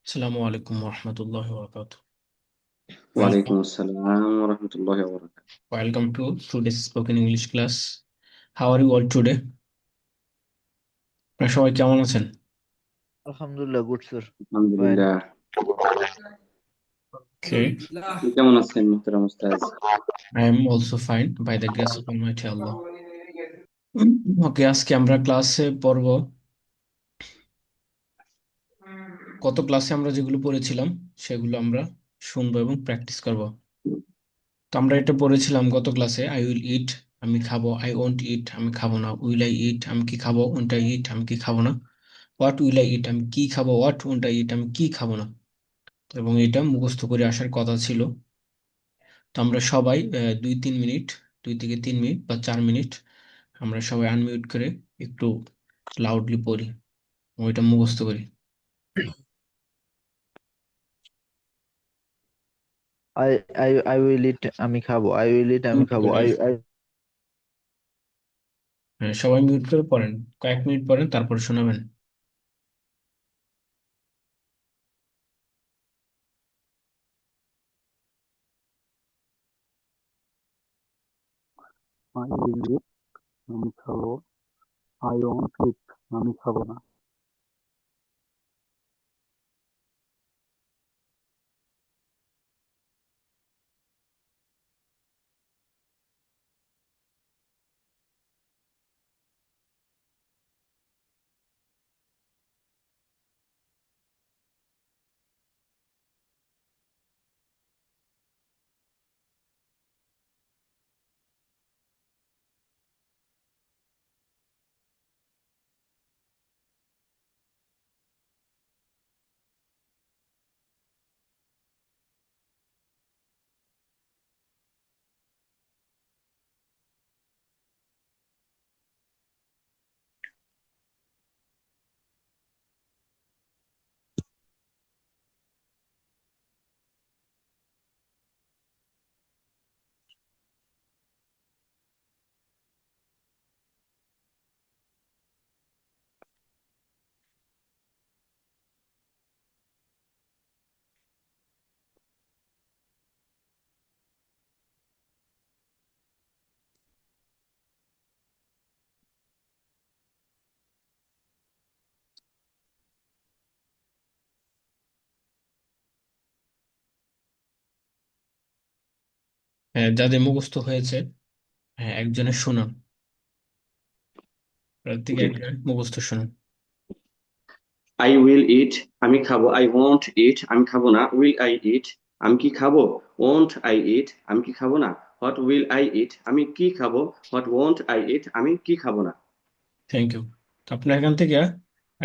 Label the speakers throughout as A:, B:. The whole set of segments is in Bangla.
A: Assalamu alaikum warahmatullahi wabarakatuh.
B: ওয়ালাইকুম
A: Welcome,
B: আসসালাম রহমতুল্লাহ বরকাত।
A: welcome to today's spoken English class. How are you all today? আপনারা সবাই কেমন আছেন?
C: Alhamdulillah, good sir. Fine.
B: আলহামদুলিল্লাহ।
A: Okay,
B: আপনি কেমন আছেন মোহতারাম উস্তাজ?
A: I am also fine by the grace of Almighty Allah. Okay, আজকে আমরা ক্লাসে পড়ব। গত ক্লাসে আমরা যেগুলো পড়েছিলাম সেগুলো আমরা শুনবো এবং প্র্যাকটিস করব। তো আমরা এটা পড়েছিলাম গত ক্লাসে, আই উইল ইট, আমি খাবো, আই ওন্ট ইট, আমি খাবো না, উইল আই ইট, আমি কি খাবো, ওন্ট আই ইট, আমি কি খাবো না, হোয়াট উইল আই ইট, আমি কি খাবো, হোয়াট ওন্ট আই ইট, আমি কি খাবো না। এবং এটা মুখস্থ করে আসার কথা ছিল। তো আমরা সবাই 2-3 মিনিট, 2 থেকে 3 মিনিট বা 4 মিনিট আমরা সবাই আনমিউট করে একটু লাউডলি পড়ি, ওইটা মুখস্থ করি।
C: I will eat. আমি খাবো। I will eat. আমি
A: মিউট
C: খাবো।
A: করে,
C: I
A: হ্যাঁ, সবাই মিউট করে পড়েন, কয়েক মিনিট পড়েন তারপর শোনাবেন।
D: আই উইল ইট, আমি খাবো। আই ওয়ান্ট ইট, আমি খাবো না।
A: হ্যাঁ, যাদের মুখস্থ হয়েছে, হ্যাঁ, একজনের শোনান, প্রত্যেকে
B: জি।
A: একজন মুখস্থ শোনান।
B: আই উইল ইট, আমি খাবো। আই ওয়ান্ট ইট, আমি খাবো না। উইল আই ইট, আমি কি খাবো। ওন্ট আই ইট, আমি কি খাবো না। হোয়াট উইল আই ইট, আমি কি খাবো। হোয়াট ওয়ান্ট আই ইট, আমি কি খাবো না।
A: Thank you. তো আপনার এখান থেকে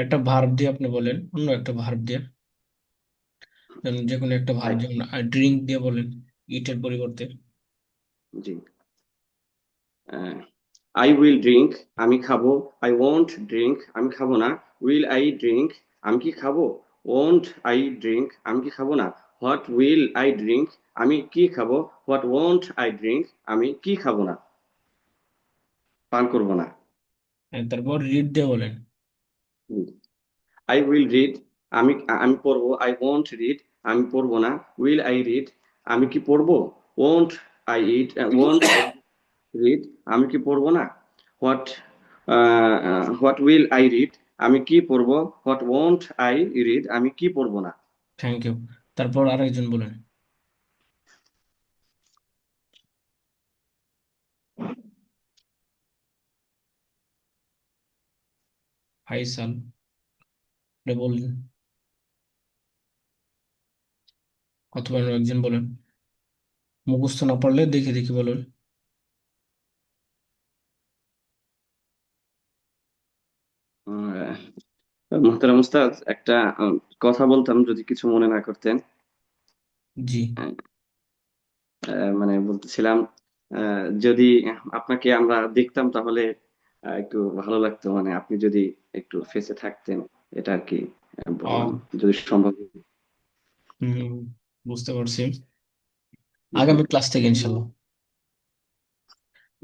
A: একটা ভার্ব দিয়ে আপনি বলেন, অন্য একটা ভার্ব দিয়ে, যেমন যে কোনো একটা ভার্ব,
B: আই
A: যেমন ড্রিঙ্ক দিয়ে বলেন ইটের পরিবর্তে।
B: জি। আই উইল ড্রিঙ্ক, আমি খাবো। আই ওয়ান্ট ড্রিঙ্ক, আমি খাবো না। উইল আই ড্রিঙ্ক, আমি কি খাবো। ওন্ট আই ড্রিঙ্ক, আমি কি খাবো না। হোয়াট উইল আই ড্রিঙ্ক, আমি কি খাবো। হোয়াট ওয়ান্ট আই ড্রিঙ্ক, আমি কি খাবো না, পান করবো না।
A: হ্যাঁ, তারপর রিড দিয়ে বলেন।
B: আই উইল রিড, আমি আমি পড়বো। আই ওয়ান্ট রিড, আমি পড়বো না। উইল আই রিড, আমি কি পড়বো। Won't I eat, won't I read, আমি কি পড়বো না। What what will I read, আমি কি পড়বো। হোয়াট ওয়ন্ট আই রিড, আমি কি পড়বো না।
A: Thank you. তারপর আরেকজন বলেন। ফাইসাল, আপনি বললেন, অথবা অন্য একজন বলেন, মুখস্থ না পারলে দেখে দেখে বলেন।
B: মোহতারাম উস্তাদ, একটা কথা বলতাম যদি কিছু মনে না করতেন।
A: জি।
B: আহ, মানে বলতেছিলাম, যদি আপনাকে আমরা দেখতাম তাহলে একটু ভালো লাগতো, মানে আপনি যদি একটু ফেসে থাকতেন, এটা আর কি বললাম,
A: ও,
B: যদি সম্ভব হয়।
A: হুম, বুঝতে পারছি।
B: জি।
A: আগামী ক্লাস থেকে ইনশাল্লাহ,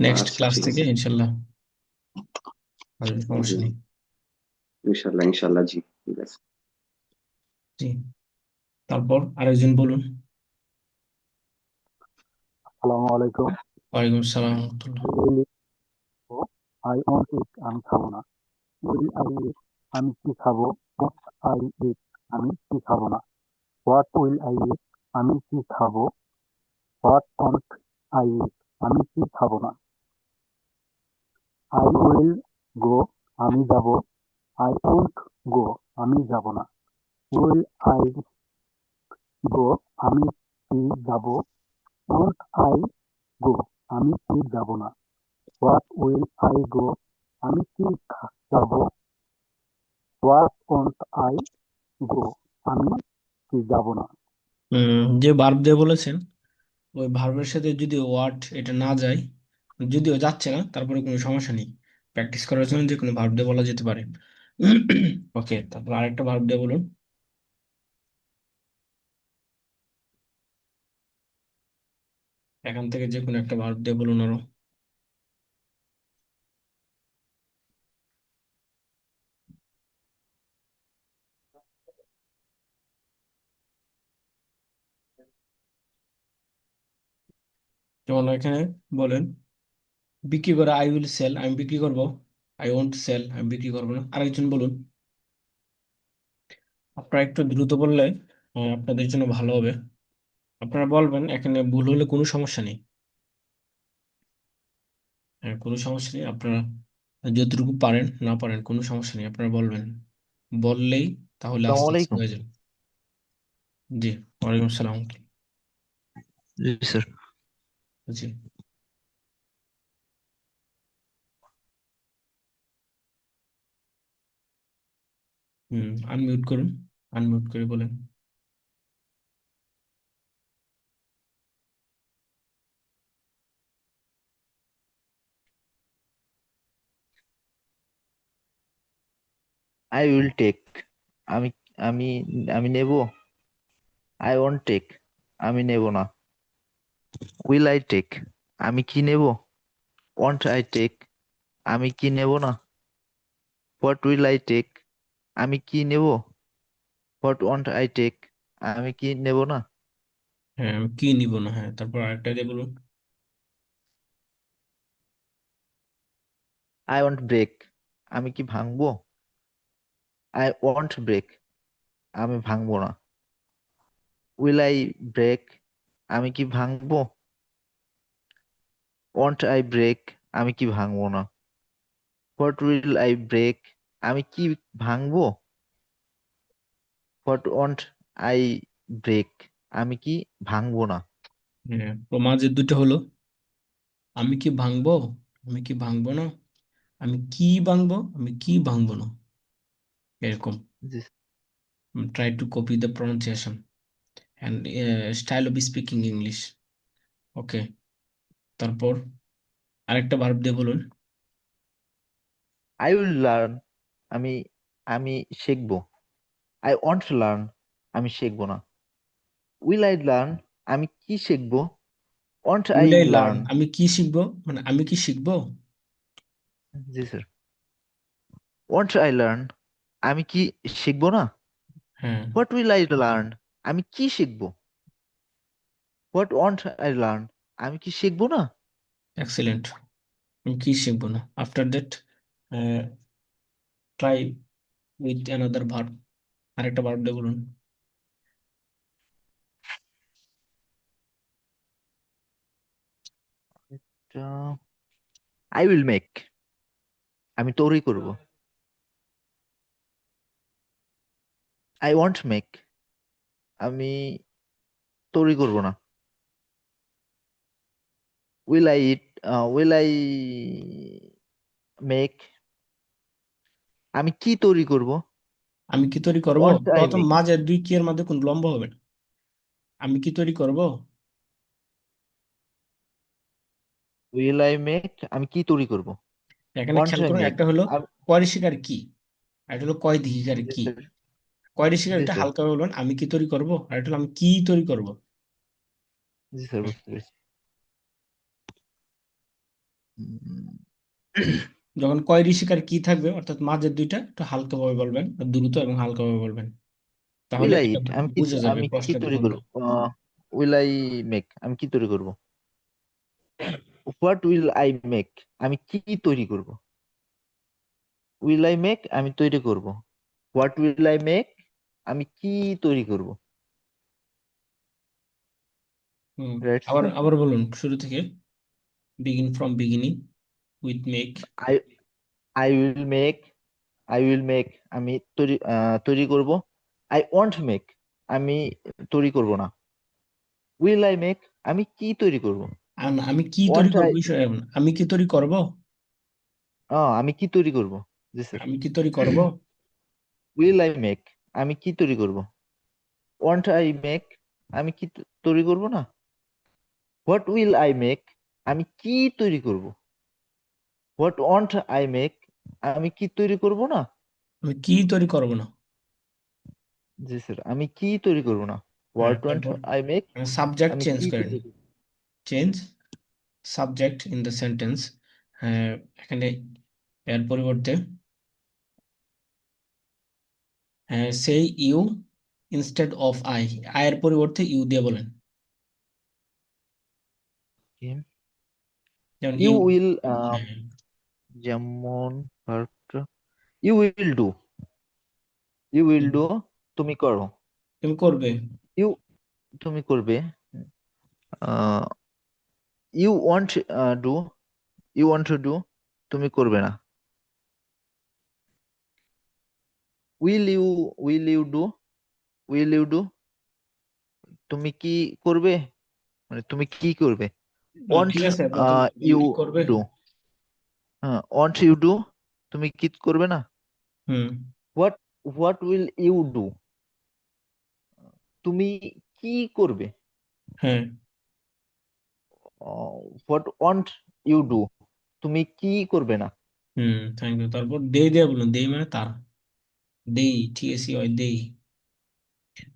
A: নেক্সট
B: আচ্ছা,
A: ক্লাস
B: ঠিক
A: থেকে
B: আছে।
A: ইনশাল্লাহ আসবে,
B: জি,
A: সমস্যা নেই।
B: ইনশাল্লাহ ইনশাল্লাহ, জি, ঠিক আছে।
A: জি। তারপর আরেকজন বলুন।
D: আসসালামু আলাইকুম।
A: ওয়ালাইকুম আসসালাম রহমতুল্লাহ।
D: আই ওয়ান্ট ইট আমি খাবো না। উইল আই ইট আমি কি খাবো? ওয়ান্ট আই ইট আমি কি খাবো না। হোয়াট উইল আই ইট আমি কি খাবো? হোয়াট ওয়ান্ট আই ইট আমি কি খাবো না। আই উইল গো আমি যাব। আই ওন্ট গো আমি যাব না। উইল আই গো আমি কি যাব। ওন্ট আই গো আমি কি যাব না। হোয়াট উইল আই গো আমি কি যাব। হোয়াট ওন্ট আই গো আমি কি যাব না।
A: যে ভার্ব দিয়ে বলেছেন, ওই ভার্বের সাথে যদি ওয়াট এটা না যায়, যদিও যাচ্ছে না তারপরে কোনো সমস্যা নেই, প্র্যাকটিস করার জন্য যে কোনো ভার্ব দিয়ে বলা যেতে পারে। ওকে, তারপর আরেকটা ভার্ব দিয়ে বলুন। এখান থেকে যে কোনো একটা ভার্ব দিয়ে বলুন আরো। যেমন এখানে বলেন, বিক্রি করে আই উইল সেল, আমি বিক্রি করব। আই ওয়ন্ট সেল, আমি বিক্রি করবো না। আরেকজন বলুন। আপনারা একটু দ্রুত বললে আপনাদের জন্য ভালো হবে। আপনারা বলবেন, এখানে ভুল হলে কোনো সমস্যা নেই। হ্যাঁ, কোনো সমস্যা নেই, আপনারা যতটুকু পারেন না পারেন কোনো সমস্যা নেই, আপনারা বলবেন। বললেই তাহলে
C: আসসালামু
A: আস্তে আস্তে
C: আলাইকুম।
A: হয়ে যাবে। জি, ওয়ালাইকুম আসসালাম।
C: জি স্যার।
A: জি। আনমিউট করুন, আনমিউট করে বলেন।
C: আই উইল টেক আমি আমি আমি নেব। আই ওয়ান্ট টেক আমি নেব না। উইল আই টেক আমি কি নেব। ওয়ান্ট আই টেক আমি কি নেব না। হোয়াট উইল আই টেক আমি কি নেব। হোয়াট ওয়ান্ট আই টেক আমি কি নেব না।
A: হ্যাঁ, আমি কি নিব না। হ্যাঁ, তারপর আরেকটা দিয়ে বলুন।
C: আই ওয়ান্ট ব্রেক আমি কি ভাঙবো। আই ওয়ান্ট ব্রেক আমি ভাঙবো না। উইল আই ব্রেক আমি কি ভাঙবো। ওয়ান্ট আই ব্রেক আমি কি ভাঙবো না। হোয়াট উইল আই ব্রেক আমি কি ভাঙবো। হোয়াট ওয়ান্ট আই ব্রেক আমি কি ভাঙবো না।
A: হ্যাঁ, প্রমাজের দুটো হলো, আমি কি ভাঙবো, আমি কি ভাঙবো না, আমি কি ভাঙবো, আমি কি ভাঙবো না, এরকম।
C: জি
A: try to copy the pronunciation and style of speaking English. Okay, তারপর আরেকটা ভার্ব দিয়ে বলুন।
C: আই উইল লার্ন আমি আমি শিখবো। আই ওয়ান্ট টু লার্ন আমি শিখবো না। উইল আই লার্ন আমি কি শিখবো। Want I
A: will I learn
C: learn.
A: আমি কি শিখবো, মানে আমি কি শিখবো।
C: জি স্যার। ওয়ান্ট আই লার্ন আমি কি শিখবো না।
A: হ্যাঁ,
C: হোয়াট উইল আই লার্ন আমি কি শিখবো। হোয়াট ওয়ান্ট আই লার্ন আমি কি শিখবো না।
A: এক্সিলেন্ট। আমি কি শিখবো না। After that try with another verb. আরেকটা ভার্ব দিয়ে বলুন।
C: আই উইল মেক আমি তৈরি করব। আই ওয়ান্ট মেক আমি তৈরি করব না। Will I it will I make আমি কি তৈরি করব।
A: আমি কি তৈরি করব,
C: ওয়ান্ট আই
A: প্রথম
C: মেক
A: মাঝে দুই কি এর মধ্যে কোন লম্ব হবে না। আমি কি তৈরি করব।
C: উইল আই মেক আমি কি তৈরি করব।
A: এখানে
C: ওয়ান্ট
A: খেয়াল
C: আই
A: করুন,
C: মেক
A: একটা হলো কয় ঋষিকার কি, আর একটা হলো কয় দিঘিকার
C: জি
A: কি।
C: স্যার।
A: কয় ঋষিকার
C: জি
A: এটা
C: স্যার।
A: হালকা বলবেন, আমি কি তৈরি করব, আর এটা হলো আমি কি তৈরি করব।
C: জি স্যার বুঝতে পেরেছি। উম,
A: যখন কয় ঋষিকার কি থাকবে, অর্থাৎ মাঝের দুইটা একটু হালকা ভাবে বলবেন, দ্রুত এবং হালকা ভাবে বলবেন। তাহলে
C: উইল আই
A: এটা
C: ইট, আমি কি
A: বুঝে যাবে
C: আমি কি
A: প্রশ্নের
C: তৈরি
A: ধরনটা।
C: করবো? উইল আই মেক, আমি কি তৈরি করব? হোয়াট উইল আই মেক, আমি কি তৈরি করব? উইল আই মেক, আমি তৈরি করব। হোয়াট উইল আই মেক, আমি কি তৈরি করব?
A: হুম,
C: রাইট
A: আবার
C: স্যার।
A: আবার বলুন শুরু থেকে, begin from beginning, with make.
C: I I will make, I will make, আমি তৈরি করব। আই ওয়ান্ট মেক, আমি তৈরি করব না। উইল আই মেক, আমি কি তৈরি করব?
A: আমি কি তৈরি
C: ওয়ান্ট আই,
A: করবো বিষয় এমন। আমি কি তৈরি করব,
C: আমি কি তৈরি করব? জি স্যার।
A: আমি কি তৈরি করব।
C: উইল আই মেক, আমি কি তৈরি করব? ওয়ান্ট আই মেক, আমি কি তৈরি করব না। হোয়াট উইল আই মেক, আমি কি তৈরি করব? হোয়াট ওয়ান্ট আই মেক, আমি কি তৈরি করব না।
A: আমি কি তৈরি করব না।
C: জি স্যার, আমি কি তৈরি করব না।
A: হ্যাঁ,
C: হোয়াট ওয়ান্ট
A: তারপর
C: আই মেক,
A: সাবজেক্ট
C: আমি
A: চেঞ্জ
C: কি
A: করেন।
C: তৈরি করব?
A: Change subject in the sentence. হ্যাঁ, এখানে এর পরিবর্তে সেই ইউ ইনস্টেড অফ আই, আয়ের পরিবর্তে ইউ দিয়ে বলেন। যেমন
C: ইউ
A: ইউ।
C: উইল,
A: হ্যাঁ,
C: যেমন you will do, you will do, তুমি করো।
A: তুমি করবে।
C: ইউ, তুমি করবে। You want do, you want to do, তুমি করবে না। Will you, will you do, will you do, তুমি কি করবে, মানে তুমি কি করবে। ওয়ান্ট
A: ঠিক আছে, প্রথম
C: ইউ
A: কি করবে।
C: ডু, ওয়ান্ট ইউ ডু, তুমি কি করবে না।
A: হুম।
C: What what will you do, তুমি কি করবে।
A: হ্যাঁ।
C: হোয়াট ওয়ান্ট ইউ ডু, তুমি কি করবে না।
A: হুম, থ্যাংক ইউ। তারপর দে দিয়ে বলুন, দেই মানে তার। দেই, টিএসি হয় দেই।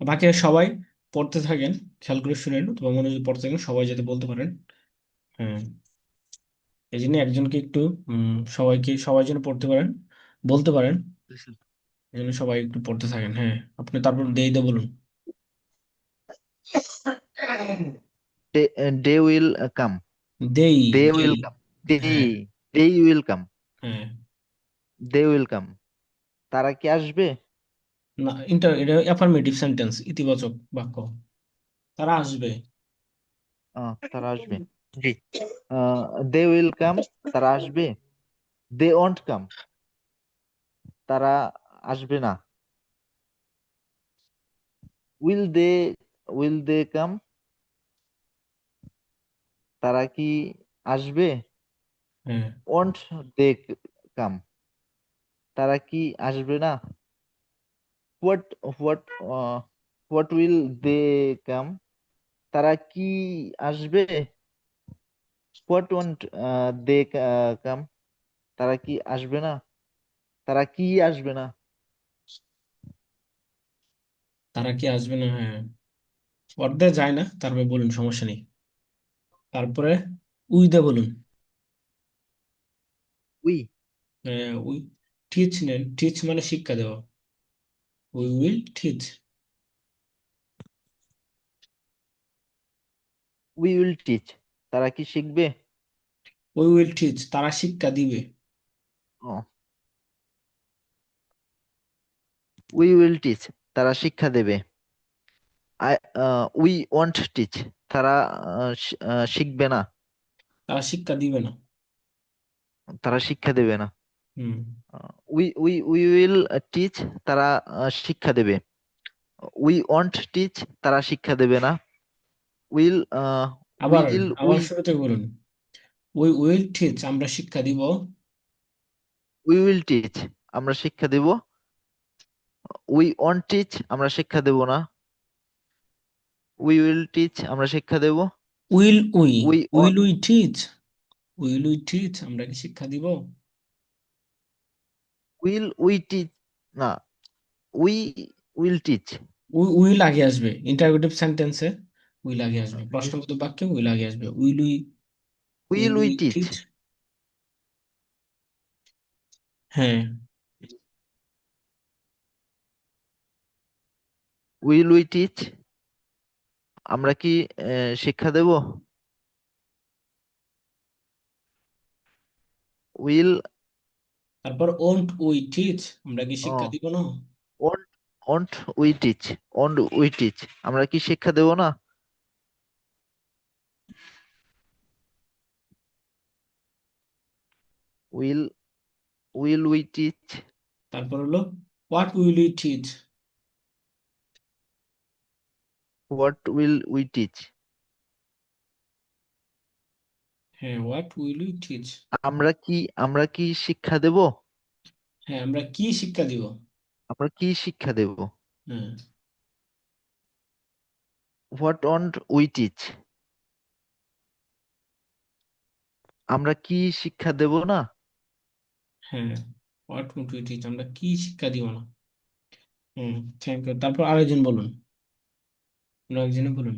A: বাকি সবাই পড়তে থাকেন, খেয়াল করে শুনেন অথবা মনোযোগ পড়তে থাকেন, সবাই যাতে বলতে পারেন। হ্যাঁ, এই জন্য একজনকে একটু সবাই যেন পড়তে পারেন, বলতে পারেন। এই জন্য সবাই একটু পড়তে থাকেন। হ্যাঁ, আপনি তারপর দেই দে বলুন।
C: ডে উইল কাম,
A: দেই।
C: দে
A: দেই।
C: উইল কাম, দে,
A: হ্যাঁ।
C: দে উইল কাম,
A: হ্যাঁ।
C: দে উইল কাম, তারা কি আসবে।
A: না, এটা অ্যাফার্মেটিভ সেন্টেন্স, ইতিবাচক বাক্য। তারা আসবে।
C: তারা আসবে। জি। দে উইল কাম, তারা আসবে। দে ওয়ন্ট কাম, তারা আসবে না। Will they, will they come, তারা কি আসবে।
A: হ্যাঁ।
C: ওয়ন্ট দে কাম, তারা কি আসবে না। What what what will they come, তারা কি আসবে। হোয়াট ওয়ান্ট দে কাম, তারা কি আসবে না। তারা কি আসবে না।
A: তারা কি আসবে না। হ্যাঁ, অর্ধে যায় না, তারপরে বলুন, সমস্যা নেই। তারপরে উই দে বলুন।
C: উই,
A: উই টিচ নেন, টিচ মানে শিক্ষা দেওয়া। We will teach.
C: We will teach, তারা কি শিখবে।
A: উই উইল টিচ, তারা শিক্ষা দিবে।
C: উই উইল টিচ, তারা শিক্ষা দেবে। আই উই ওয়ান্ট টিচ, তারা শিখবে না।
A: তারা শিক্ষা দিবে না।
C: তারা শিক্ষা দেবে না।
A: হুম।
C: We we we will teach, তারা শিক্ষা দেবে। উই ওয়ান্ট টিচ, তারা শিক্ষা দেবে না। উইল
A: আবার
C: উইল
A: আবার
C: উই,
A: শুরু থেকে বলুন। উই উইল টিচ, আমরা শিক্ষা দিব।
C: উই উইল টিচ, আমরা শিক্ষা দেব। উই ওয়ান্ট টিচ, আমরা শিক্ষা দেব না। উই উইল টিচ, আমরা শিক্ষা দেব।
A: Will we,
C: we
A: will we teach, will we teach, আমরা কি শিক্ষা দিব।
C: উইল উই টিচ, না, উই উইল টিচ।
A: উইল আগে আসবে ইন্টারোগেটিভ সেন্টেন্সে। উইল আগে আসবে, প্রশ্নবোধক বাক্যে উইল আগে আসবে। Will
C: will we
A: we
C: teach.
A: Teach. হ্যাঁ।
C: উইল উই টিচ, আমরা কি শিক্ষা দেব? উইল
A: তারপর ওন্ট উই টিচ, আমরা কি শিক্ষা দিব না?
C: Won't won't we teach, won't we teach, আমরা কি শিক্ষা দেব না? উইল উইল উই টিচ,
A: তারপর হলো what will you teach.
C: What will we teach,
A: হ্যাঁ, হোয়াট উইল ইউ টিচ।
C: আমরা কি শিক্ষা দেব?
A: হ্যাঁ, আমরা কি শিক্ষা দিব?
C: আমরা কি শিক্ষা দেব?
A: হ্যাঁ।
C: হোয়াট ওন্ট উই টিচ, আমরা কি শিক্ষা দেব না?
A: হ্যাঁ, হোয়াট উইল ইউ টিচ, আমরা কি শিক্ষা দিব না। হুম, থ্যাংক ইউ। তারপর আরেকজন বলুন, অন্য একজনে বলুন।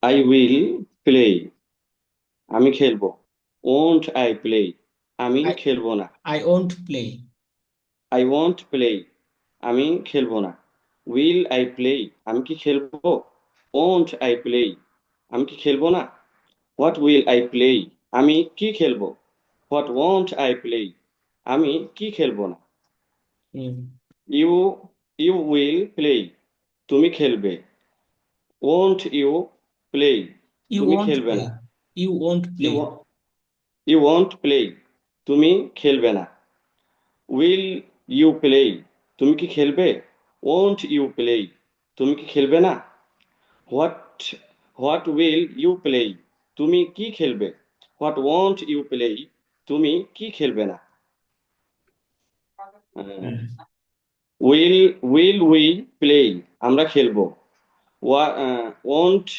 B: I will play. আমি খেলবো। Won't I play? আমি
A: আই
B: খেলবো না।
A: I won't play.
B: I won't play. আমি খেলবো না। Will I play? আমি কি খেলবো? Won't I play? আমি কি খেলবো না। What will I play? আমি কি খেলবো? What won't I play? আমি কি খেলবো না।
A: হুম,
B: You you will play. তুমি খেলবে। Won't you play?
A: ইউ
B: তুমি
A: ওন্ট
B: খেলবে
A: প্লে।
B: না।
A: You won't play.
B: You won't you won't play. তুমি খেলবে না। Will you play? তুমি কি খেলবে? Won't you play? তুমি কি খেলবে না। What what will you play? তুমি কি খেলবে? What won't you play? তুমি কি খেলবে না।
A: হ্যাঁ,
B: will we play? আমরা খেলবো। Won't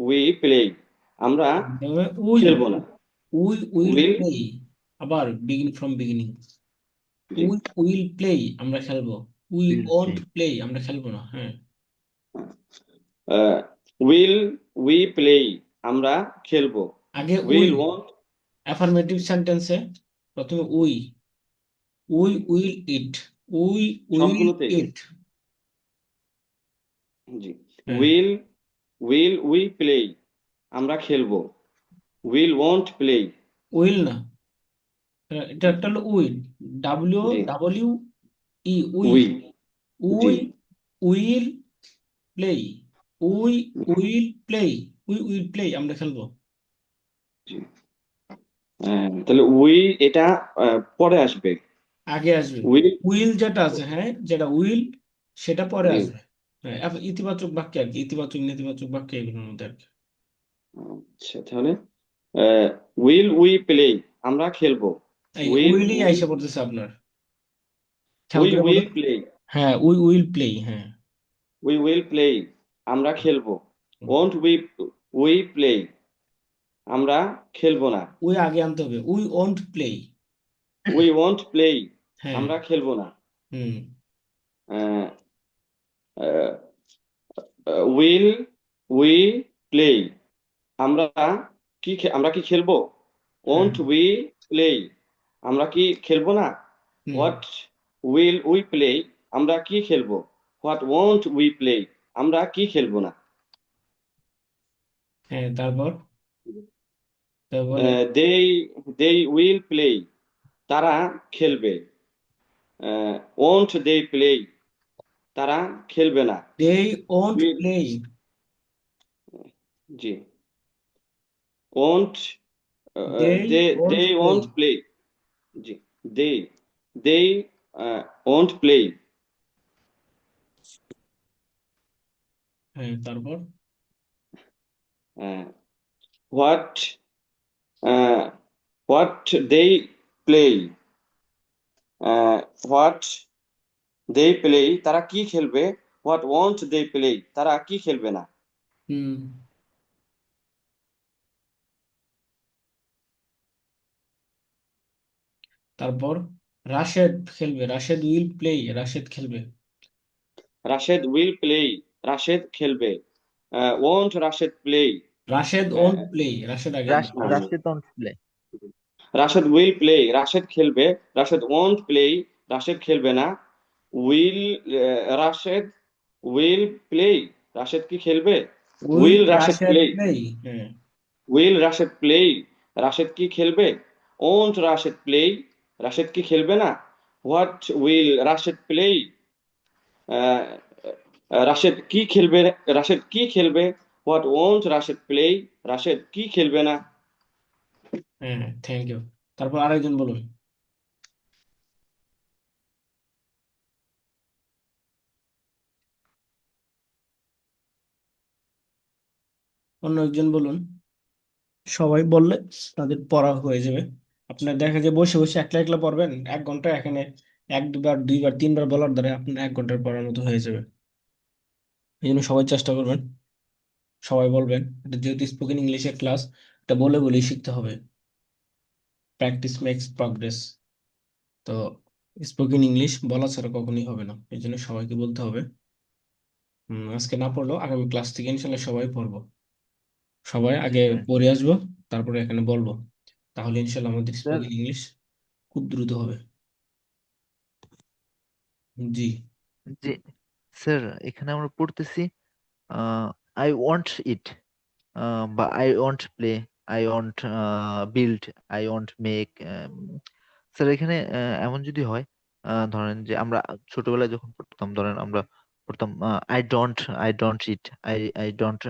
B: we play? আমরা
A: তবে উই
B: খেলবো না।
A: We will
B: Will
A: play. আবার বিগিন ফ্রম বিগিনিং।
B: জি।
A: উই উইল প্লে, আমরা খেলবো। We
C: will
A: won't
C: play,
A: play, আমরা খেলবো না। হ্যাঁ।
B: Will we play? আমরা খেলবো।
A: আগে উই,
B: Will won't
A: অ্যাফার্মেটিভ সেন্টেন্সে প্রথমে we. We will eat. We will
B: সবগুলোতেই
A: ইট।
B: জি।
A: হ্যাঁ,
B: Will we play? আমরা খেলবো। Will won't play?
A: উইল না, এটা একটা হলো will. W
B: G.
A: W E, we.
B: We G
A: we will play. We will play. We will play, আমরা খেলবো।
B: জি। তাহলে উই এটা পরে আসবে।
A: আগে আসবে।
B: উইল
A: উইল যেটা আছে, হ্যাঁ, যেটা উইল সেটা পরে
B: জি।
A: আসবে। হ্যাঁ, ইতিবাচক বাক্য আর কি, ইতিবাচক নেতিবাচক বাক্য এগুলোর মধ্যে আর কি।
B: আচ্ছা তাহলে উইল উই প্লে? আমরা খেলবো।
A: এই
B: উইল
A: উইলই আইসা পড়তেছে আপনার, খেয়াল
B: উই
A: করে
B: উইল
A: বলুন।
B: প্লে।
A: হ্যাঁ, উই উইল প্লে। হ্যাঁ।
B: We will play. আমরা খেলবো। Won't we play? আমরা খেলবো না।
A: উই আগে আনতে হবে, we won't play.
B: We won't play?
A: হ্যাঁ।
B: আমরা খেলবো না।
A: হুম।
B: Will we play? আমরা আমরা কি খেলবো?
A: হ্যাঁ।
B: Won't we play? আমরা কি খেলবো না।
A: হুম।
B: What will we play? আমরা কি খেলবো। What won't we play? আমরা কি খেলবো না।
A: হ্যাঁ, তারপর বলেন।
B: They they will play? তারা খেলবে। Won't they play? তারা খেলবে না।
A: They won't
B: will
A: play.
B: জি। Won't
A: they won't
B: they
A: play.
B: Won't play? জি। They they won't play?
A: হ্যাঁ, তারপর
B: what what they play? What they play? তারা কি খেলবে। What want they play? তারা কি খেলবে না।
A: হুম, তারপর রাশেদ খেলবে, রাশেদ উইল প্লে, রাশেদ খেলবে।
B: Rashed will play? রাশেদ খেলবে। Want Rashed play?
A: Rashed won't play, Rashed আগে আনতে হবে।
C: Rashid won't play,
B: Rashed will play? Rashed খেলবে। Rashed want play? রাশেদ খেলবে না। Will Rashed will play, Rashed কি খেলবে?
A: Will
B: will Rashed
A: Rashed
B: play,
A: play. হ্যাঁ
B: উইল রাশেদ প্লে, রাশেদ কি খেলবে? ওন্ট রাশেদ প্লে, রাশেদ কি খেলবে না? What will Rashed play, Rashed কি খেলবে? রাশেদ কি খেলবে? What won't Rashed play, Rashed কি খেলবে না?
A: হ্যাঁ, থ্যাংক ইউ। তারপর আরেকজন বলুন। অন্য একজন বলুন। সবাই বললে তাদের পড়া হয়ে যাবে। আপনার দেখা যায় বসে বসে একলা একলা পড়বেন 1 ঘন্টা, এখানে 1 2 বার 2 বার 3 বার বলার দ্বারা আপনার 1 ঘন্টার পড়ার মতো হয়ে যাবে। এই জন্য সবাই চেষ্টা করবেন, সবাই বলবেন। এটা যেহেতু স্পোকেন ইংলিশের ক্লাস, এটা বলে বলেই শিখতে হবে। Practice makes progress. তো স্পোকেন ইংলিশ বলা ছাড়া কখনোই হবে না, এই জন্য সবাইকে বলতে হবে। আজকে না পড়লেও আগামী ক্লাস থেকে ইনশাল্লাহ সবাই পড়বো। সবাই
C: জি
A: আগে
C: স্যার।
A: পড়ে আসবো, তারপরে এখানে বলবো। তাহলে ইনশাল্লাহ আমাদের
C: স্যার,
A: স্পোকেন ইংলিশ খুব দ্রুত হবে। জি।
C: যে স্যার এখানে আমরা পড়তেছি আই ওয়ান্ট ইট, বা I want play, I want build, I want make. Sir এখানে এমন যদি হয়, ধরেন যে আমরা ছোটবেলায় যখন পড়তাম, ধরেন আমরা পড়তাম I don't it, I don't,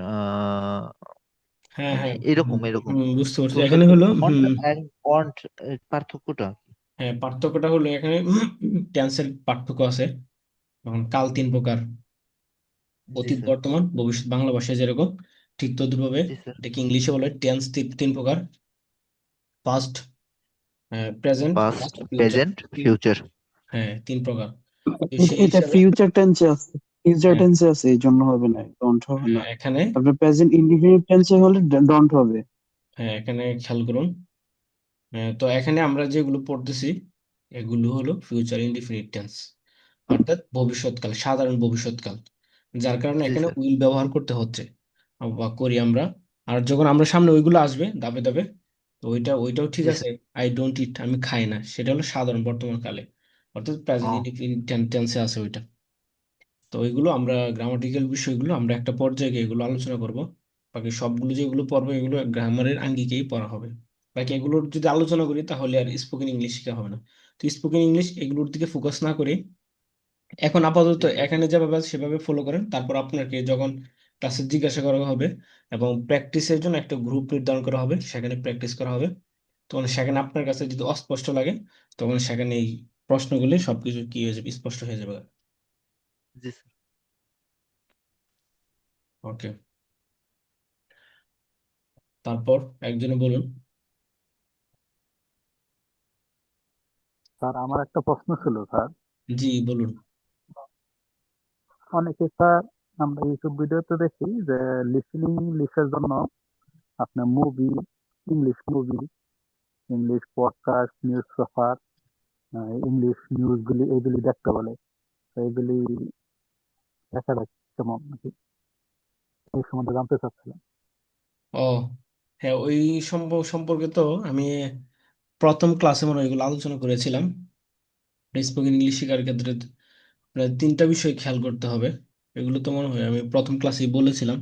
A: হ্যাঁ
C: মানে
A: হ্যাঁ,
C: এরকম এরকম।
A: বুঝতে
C: তো
A: পারছি
C: স্যার
A: এখানে হলো।
C: ওয়ান্ট এন্ড ওয়ান্ট পার্থক্যটা কি?
A: হ্যাঁ, পার্থক্যটা হলো এখানে টেন্সের পার্থক্য আছে। এখন কাল 3 প্রকার:
C: জি
A: অতীত,
C: স্যার।
A: বর্তমান, ভবিষ্যৎ। বাংলা ভাষায় যেরকম, ঠিক তদ্রুপভাবে
C: জি স্যার।
A: এটাকে ইংলিশে বলে টেন্স 3 প্রকার: past, present,
C: past,
A: future.
C: Present, future.
A: হ্যাঁ, 3 প্রকার। তো
D: এটা
A: সেই
D: এটা
A: হিসাবে
D: ফিউচার টেন্সে আছে, ফিউচার
A: হ্যাঁ,
D: টেন্সে আছে, এই জন্য হবে না, ডন্ট হবে
A: হ্যাঁ,
D: না।
A: এখানে
D: তারপরে প্রেজেন্ট ইনডিফিনিট টেন্সে হলে ডন্ট হবে।
A: হ্যাঁ, এখানে খেয়াল করুন। তো এখানে আমরা যেগুলো পড়তেছি এগুলো হলো ফিউচার ইনডিফিনিট টেন্স, অর্থাৎ ভবিষ্যৎকাল, সাধারণ ভবিষ্যৎকাল। যার কারণে
C: জি
A: এখানে
C: স্যার।
A: উইল ব্যবহার করতে হচ্ছে বা করি আমরা। আর যখন আমরা সামনে ওইগুলো আসবে ধাপে ধাপে, তো ওইটাও ঠিক
C: জি
A: আছে।
C: স্যার।
A: আই ডোন্ট ইট, আমি খাই না, সেটা হলো সাধারণ বর্তমান কালে, অর্থাৎ প্রেজেন্ট
C: ও
A: ইনডিফিনিট টেন্সে আছে ওইটা। তো ওইগুলো আমরা গ্রামাটিক্যাল বিষয়গুলো আমরা একটা পর্যায়ে গিয়ে এগুলো আলোচনা করব। বাকি সবগুলো যেগুলো পড়বো এগুলো গ্রামারের আঙ্গিকেই পড়া হবে। বাকি এগুলোর যদি আলোচনা করি তাহলে আর স্পোকেন ইংলিশ শেখা হবে না। তো স্পোকেন ইংলিশ এগুলোর দিকে ফোকাস না করে এখন আপাতত
C: জি স্যার।
A: এখানে যেভাবে আছে সেভাবে ফলো করেন। তারপর আপনাকে যখন ক্লাসে জিজ্ঞাসা করা হবে এবং প্র্যাকটিসের জন্য একটা গ্রুপ নির্ধারণ করা হবে, সেখানে প্র্যাকটিস করা হবে। তখন সেখানে আপনার কাছে যদি অস্পষ্ট লাগে, তখন সেখানে এই প্রশ্নগুলি সবকিছু কি হয়ে যাবে, স্পষ্ট হয়ে যাবে।
C: জি স্যার।
A: ওকে, তারপর একজনে বলুন।
D: স্যার, আমার একটা প্রশ্ন ছিল স্যার।
A: জি বলুন।
D: অনেকে স্যার, আমরা ইউটিউব ভিডিওতে দেখি যে লিসেনিং ইংলিশের জন্য আপনার movie, movie, English podcast, news paper, English নিউজগুলি এগুলি দেখতে বলে। তো এগুলি দেখাটা কেমন নাকি, এই সম্বন্ধে জানতে চাচ্ছিলাম।
A: ও হ্যাঁ, ওই সম্পর্কে তো আমি প্রথম ক্লাসে মনে হয় এগুলো আলোচনা করেছিলাম। স্পোকেন ইংলিশ শেখার ক্ষেত্রে প্রায় 3টা বিষয় খেয়াল করতে হবে। এগুলো তো মনে হয় আমি প্রথম ক্লাসেই বলেছিলাম।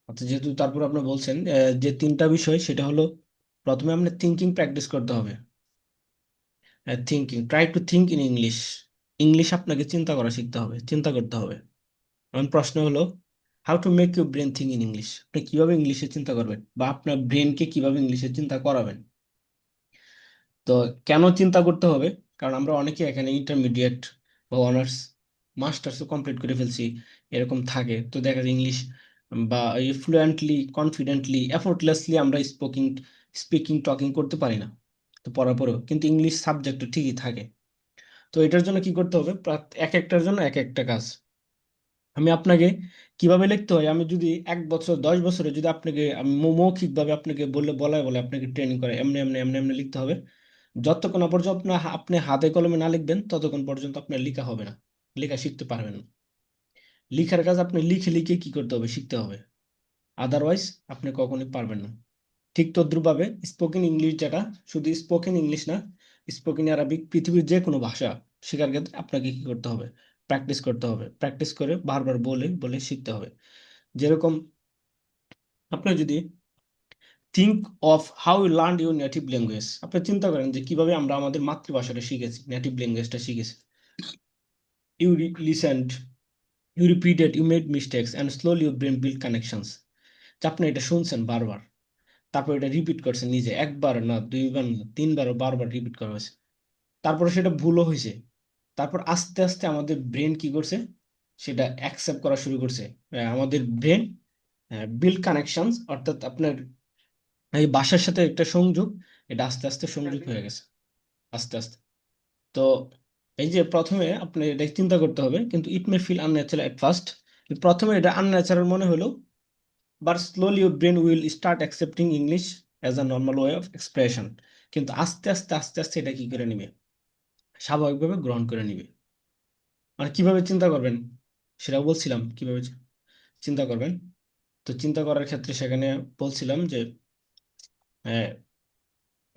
A: আচ্ছা, যেহেতু তারপর আপনি বলছেন যে 3টা বিষয়, সেটা হলো প্রথমে আপনার থিঙ্কিং প্র্যাকটিস করতে হবে। Thinking, try to think in English. English আপনাকে চিন্তা করা শিখতে হবে, চিন্তা করতে হবে। এখন প্রশ্ন হলো, how to make your brain think in English. আপনি কিভাবে ইংলিশে চিন্তা করবেন বা আপনার ব্রেনকে কিভাবে ইংলিশে চিন্তা করাবেন। তো কেন চিন্তা করতে হবে? কারণ আমরা অনেকে এখানে ইন্টারমিডিয়েট বা অনার্স, মাস্টার্সও কমপ্লিট করে ফেলছি, এরকম থাকে। তো দেখা যায় ইংলিশ বা ফ্লুয়েন্টলি, কনফিডেন্টলি, এফোর্টলেসলি আমরা স্পিকিং টকিং করতে পারি না। তো পড়ার পরেও কিন্তু ইংলিশ সাবজেক্টটা ঠিকই থাকে। তো এটার জন্য কি করতে হবে? এক একটার জন্য এক একটা কাজ। আমি আপনাকে কিভাবে লিখতে হয়, আমি যদি 1 বছর 10 বছরে যদি আপনাকে আমি মৌখিকভাবে আপনাকে বলে আপনাকে ট্রেনিং করে এমনি এমনি এমনি এমনি লিখতে হবে, যতক্ষণ না পর্যন্ত আপনি হাতে কলমে না লিখবেন ততক্ষণ পর্যন্ত আপনার লেখা হবে না, লেখা শিখতে পারবেন না। লিখার কাজ আপনি লিখে লিখে কি করতে হবে, শিখতে হবে। আদারওয়াইজ আপনি কখনোই পারবেন না। ঠিক তদ্রুপভাবে স্পোকেন ইংলিশ যেটা, শুধু স্পোকেন ইংলিশ না, স্পোকেন আরবিক, পৃথিবীর যে কোনো ভাষা শেখার ক্ষেত্রে আপনাকে কি করতে হবে? প্র্যাকটিস করতে হবে। প্র্যাকটিস করে বারবার বলে বলে শিখতে হবে। যেরকম আপনি যদি think of how you learn your native language, আপনি চিন্তা করেন যে কিভাবে আমরা আমাদের মাতৃভাষাটা শিখেছি, নেটিভ ল্যাঙ্গুয়েজটা শিখেছি। You listened, you repeated, you made mistakes and slowly your brain build connections. আপনি এটা শুনছেন বারবার, তারপর এটা রিপিট করছেন নিজে, একবার না, দুইবার না, তিনবারও বারবার রিপিট করা হয়েছে, তারপরে সেটা ভুলও হয়েছে। তারপর আস্তে আস্তে আমাদের ব্রেন কি করছে, সেটা অ্যাকসেপ্ট করা শুরু করছে। আমাদের ব্রেন বিল্ড কানেকশনস, অর্থাৎ আপনার এই ভাষার সাথে একটা সংযোগ, এটা আস্তে আস্তে সংযোগ হয়ে গেছে, আস্তে আস্তে। তো এই যে প্রথমে আপনি এটা চিন্তা করতে হবে, কিন্তু ইট মে ফিল আনন্যাচারাল এট ফার্স্ট। প্রথমে এটা আনন্যাচারাল মনে হলো, but slowly your brain will start accepting English as a normal way of expression. কিন্তু আস্তে আস্তে আস্তে আস্তে এটা কি করে নিবে, স্বাভাবিকভাবে গ্রহণ করে নিবে। মানে কিভাবে চিন্তা করবেন সেটাও বলছিলাম, কিভাবে চিন্তা করবেন। তো চিন্তা করার ক্ষেত্রে সেখানে বলছিলাম যে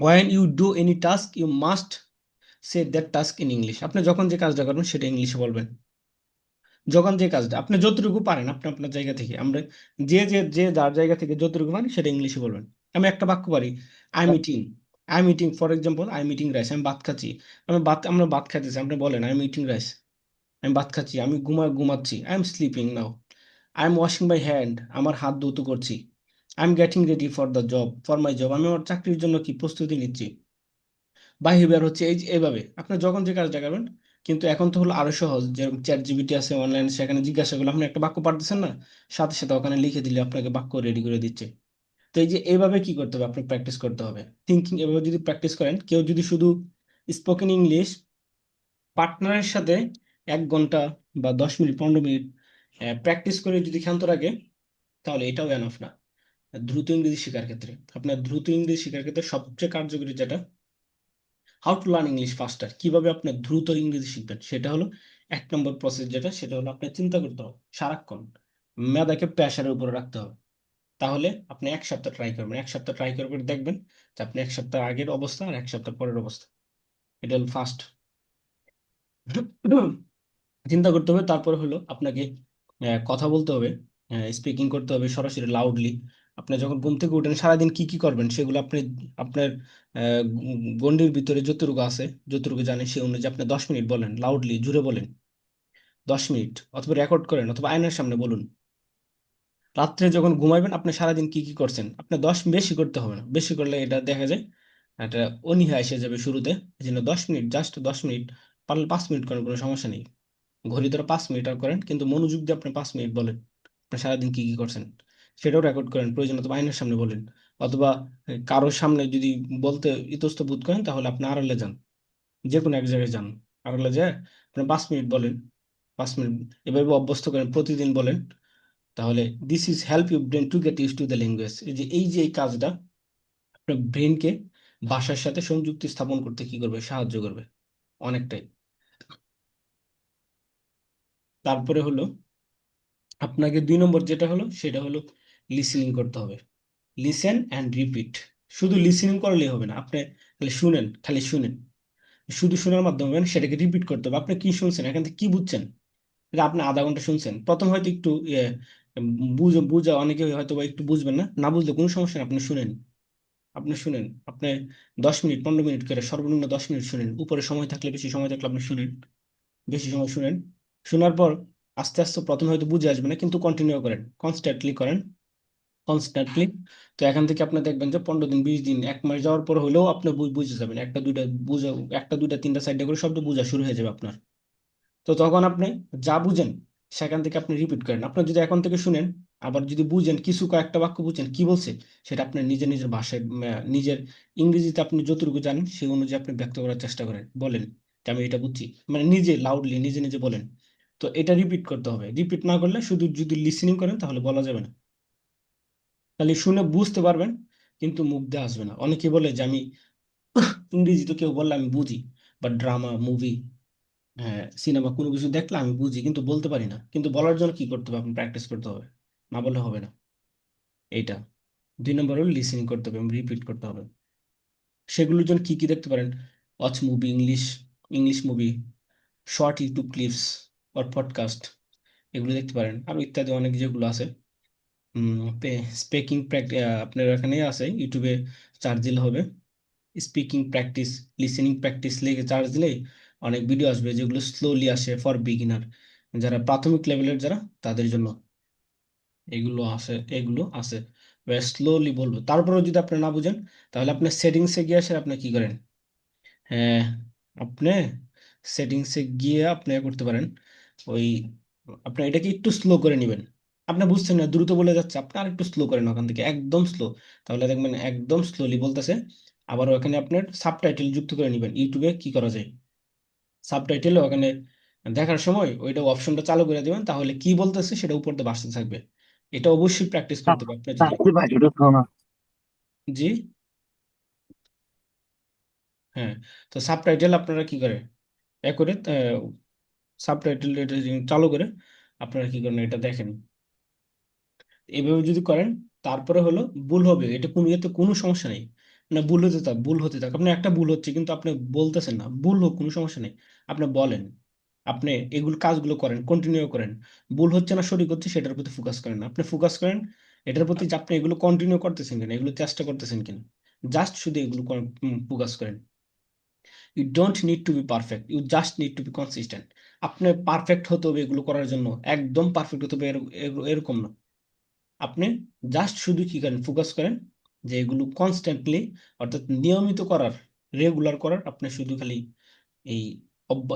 A: when you do any task you must say that task in English। আপনি যখন যে কাজটা করবেন সেটা ইংলিশে বলবেন। যখন যে কাজটা আপনি যতটুকু পারেন, আপনি আপনার জায়গা থেকে, আমরা যে যার জায়গা থেকে যতটুকু পারি সেটা ইংলিশে বলবেন। আমি একটা বাক্য পারি, I am eating for example, I am eating rice, আমি ভাত খাচ্ছি। আমরা ভাত খাইতেছি, আপনি বলেন আই এম ইটিং রাইস, আমি ভাত খাচ্ছি। আমি ঘুমাচ্ছি, I am sleeping now. I am washing my hand, আমার হাত ধুতো করছি। I am getting ready for the job, for my job, আমি আমার চাকরির জন্য কি প্রস্তুতি নিচ্ছি। বিহেভিয়ার হচ্ছে এই যে এভাবে আপনি যখন যে কাজটা করবেন। কিন্তু এখন তো হলো আরো সহজ, যেরকম চ্যাট জিপিটি আছে অনলাইন, সেখানে জিজ্ঞাসা করলে আপনি একটা বাক্য পারতেছেন না, সাথে সাথে ওখানে লিখে দিলে আপনাকে বাক্য রেডি করে দিচ্ছে। তো এই যে এইভাবে কি করতে হবে, আপনি প্র্যাকটিস করতে হবে থিঙ্কিং। এভাবে যদি প্র্যাকটিস করেন, কেউ যদি শুধু স্পোকেন ইংলিশ পার্টনারের সাথে 1 ঘন্টা বা 10 মিনিট 15 মিনিট প্র্যাকটিস করে যদি ক্ষান্ত রাখে, তাহলে এটাও এনাফ না। দ্রুত ইংরেজি শেখার ক্ষেত্রে, আপনার দ্রুত ইংরেজি শেখার ক্ষেত্রে সবচেয়ে কার্যকরী যেটা, হাউ টু লার্ন ইংলিশ ফাস্টার, কিভাবে আপনি দ্রুত ইংরেজি শিখবেন, সেটা হলো 1 নম্বর প্রসেস যেটা, সেটা হলো আপনার চিন্তা করতে হবে সারাক্ষণ, মেধাকে প্রেশারের উপরে রাখতে হবে। তাহলে আপনি 1 সপ্তাহ ট্রাই করবেন, 1 সপ্তাহ ট্রাই করে দেখবেন যে আপনি 1 সপ্তাহ আগের অবস্থা আর 1 সপ্তাহ পরের অবস্থা, এটা হলো ফার্স্ট। চিন্তা করতে হবে, তারপরে হলো আপনাকে কথা বলতে হবে, স্পিকিং করতে হবে সরাসরি লাউডলি। আপনি যখন ঘুম থেকে উঠেন সারাদিন কি কি করবেন সেগুলো আপনি আপনার গণ্ডির ভিতরে যতটুকু আছে, যতটুকু জানেন সেই অনুযায়ী আপনি 10 মিনিট বলেন, লাউডলি জুড়ে বলেন 10 মিনিট, অথবা রেকর্ড করেন, অথবা আয়নার সামনে বলুন। রাত্রে যখন ঘুমাইবেন আপনি সারাদিন কি কি করছেন, আপনি বেশি করতে হবে না, বেশি করলে এটা দেখা যায় একটা অনীহা এসে যাবে শুরুতে। এই জন্য 10 মিনিট, জাস্ট 10 মিনিট, পারলে 5 মিনিট করেন, কোনো সমস্যা নেই। ঘড়ি ধরে 5 মিনিট আর করেন, কিন্তু মনোযোগ দিয়ে আপনি 5 মিনিট বলেন আপনি সারাদিন কি কি করছেন, সেটাও রেকর্ড করেন, প্রয়োজন অথবা আয়নার সামনে বলেন। অথবা কারোর সামনে যদি বলতে ইতস্ত বোধ করেন, তাহলে আপনি আড়ালে যান, যে কোনো এক জায়গায় যান, আড়ালে যায় আপনি 5 মিনিট বলেন, 5 মিনিট এভাবে অভ্যস্ত করেন, প্রতিদিন বলেন। তাহলে this is help you brain to get use to the language. এই যে এই কাজটা আপনার ব্রেনকে ভাষার সাথে সংযুক্তি স্থাপন করতে কি করবে, সাহায্য করবে অনেকটাই। তারপরে হলো আপনাকে 2 নম্বর যেটা হলো, সেটা হলো লিসেনিং করতে হবে। Listen and repeat. শুধু লিসেনিং করলেই হবে না, আপনি খালি শুনেন, খালি শুনেন, শুধু শোনার মাধ্যমে হবে না, সেটাকে রিপিট করতে হবে। আপনি কি শুনছেন, এখান থেকে কি বুঝছেন, এটা আপনি আধা ঘন্টা শুনছেন, প্রথম হয়তো একটু বুঝা অনেকে হয়তো বা একটু বুঝবেন না, না বুঝলে কোনো সমস্যা নেই, আপনি শুনেন, আপনি শুনেন, আপনি 10 মিনিট 15 মিনিট করে সর্বনিম্ন 10 মিনিট শুনেন, উপরে সময় থাকলে, বেশি সময় থাকলে আপনি শুনেন, বেশি সময় শুনেন। শোনার পর আস্তে আস্তে প্রথমে হয়তো বুঝে আসবে না, কিন্তু কন্টিনিউ করেন, কনস্ট্যান্টলি করেন, কনস্ট্যান্টলি। তো এখান থেকে আপনি দেখবেন যে 15 দিন 20 দিন 1 মাস যাওয়ার পর হলেও আপনি বুঝে যাবেন, একটা দুইটা বুঝা, একটা দুইটা তিনটা সাইডে করে শব্দ বোঝা শুরু হয়ে যাবে আপনার। তো তখন আপনি যা বুঝেন সেখান থেকে আপনি রিপিট করেন। আপনি যদি এখন থেকে শুনেন, আবার যদি বুঝেন, কিছু কয়েকটা বাক্য বুঝেন কি বলছে, সেটা আপনি নিজের নিজের ভাষায় নিজের ইংরেজিতে আপনি যতটুকু জানেন সেই অনুযায়ী আপনি ব্যক্ত করার চেষ্টা করেন, বলেন যে আমি এটা বুঝছি, মানে নিজে লাউডলি নিজে নিজে বলেন। তো এটা রিপিট করতে হবে, রিপিট না করলে, শুধু যদি লিসেনিং করেন তাহলে বলা যাবে না। খালি শুনে বুঝতে পারবেন, কিন্তু মুখ দিয়ে আসবে না। অনেকে বলে যে আমি ইংরেজি তো কেউ বললে আমি বুঝি, বা ড্রামা মুভি, হ্যাঁ সিনেমা কোনো কিছু দেখলে আমি বুঝি, কিন্তু বলতে পারি না। কিন্তু বলার জন্য কি করতে হবে, আপনি প্র্যাকটিস করতে হবে, না বললে হবে না। এইটা 2 নম্বর হলো লিসেনিং করতে হবে, রিপিট করতে হবে। সেগুলোর জন্য কি কি দেখতে পারেন, watch movie, English English movie, short YouTube clips or podcast, এগুলো দেখতে পারেন। আরো ইত্যাদি অনেক যেগুলো আছে। স্পিকিং আপনার এখানেই আছে, ইউটিউবে চার্জ দিলে হবে। স্পিকিং প্র্যাকটিস, লিসেনিং প্র্যাকটিস লিখে চার্জ দিলেই অনেক ভিডিও আসবে যেগুলো স্লোলি আসে ফর বিগিনার, যারা প্রাথমিক লেভেলের যারা তাদের জন্য এগুলো আছে। স্লোলি বলবো, তারপরেও যদি আপনি না বুঝেন তাহলে আপনি সেটিংসে গিয়ে আসে আপনি কি করেন, হ্যাঁ, আপনি সেটিংসে গিয়ে আপনি করতে পারেন ওই, আপনি এটাকে একটু স্লো করে নেবেন। আপনি বুঝছেন না, দ্রুত বলে যাচ্ছে, আপনি আর একটু স্লো করেন ওখান থেকে একদম স্লো, তাহলে দেখবেন একদম স্লোলি বলতেছে। আবার ওখানে আপনার সাবটাইটেল যুক্ত করে নেবেন। ইউটিউবে কি করা যায়, সাবটাইটেল ওখানে দেখার সময় ওইটা অপশনটা চালু করে দিবেন, তাহলে কি বলতেছে সেটা উপর দিয়ে ভাসতে থাকবে। এটা অবশ্যই প্র্যাকটিস করতে হবে আপনার যদি। জি, হ্যাঁ। তো সাবটাইটেল আপনারা কি করে এ করে, সাবটাইটেল এটা চালু করে আপনারা কি করেন এটা দেখেন। এইভাবে যদি করেন, তারপরে হলো ভুল হবে, এটা কোনো ইয়েতে কোনো সমস্যা নেই। না, ভুল হতে থাক আপনি একটা ভুল হচ্ছে কিন্তু আপনি বলতেছেন না, ভুল হোক কোনো সমস্যা নেই, আপনি বলেন। আপনি এগুলো কাজগুলো করেন, কন্টিনিউ করেন। ভুল হচ্ছে না সঠিক হচ্ছে সেটার প্রতি ফোকাস করেন, আপনি ফোকাস করেন এটার প্রতি যে আপনি এগুলো কন্টিনিউ করতেছেন কিনা, এগুলো চেষ্টা করতেছেন কিনা, জাস্ট শুধু এগুলো ফোকাস করেন। You don't need to be perfect, you just need to be consistent. আপনি পারফেক্ট হতে হবে এগুলো করার জন্য, একদম পারফেক্ট হতে হবে এরকম না। আপনি জাস্ট শুধু কি করেন, ফোকাস করেন যে এগুলো কনস্ট্যান্টলি, অর্থাৎ নিয়মিত করার, রেগুলার করার, আপনি শুধু খালি এই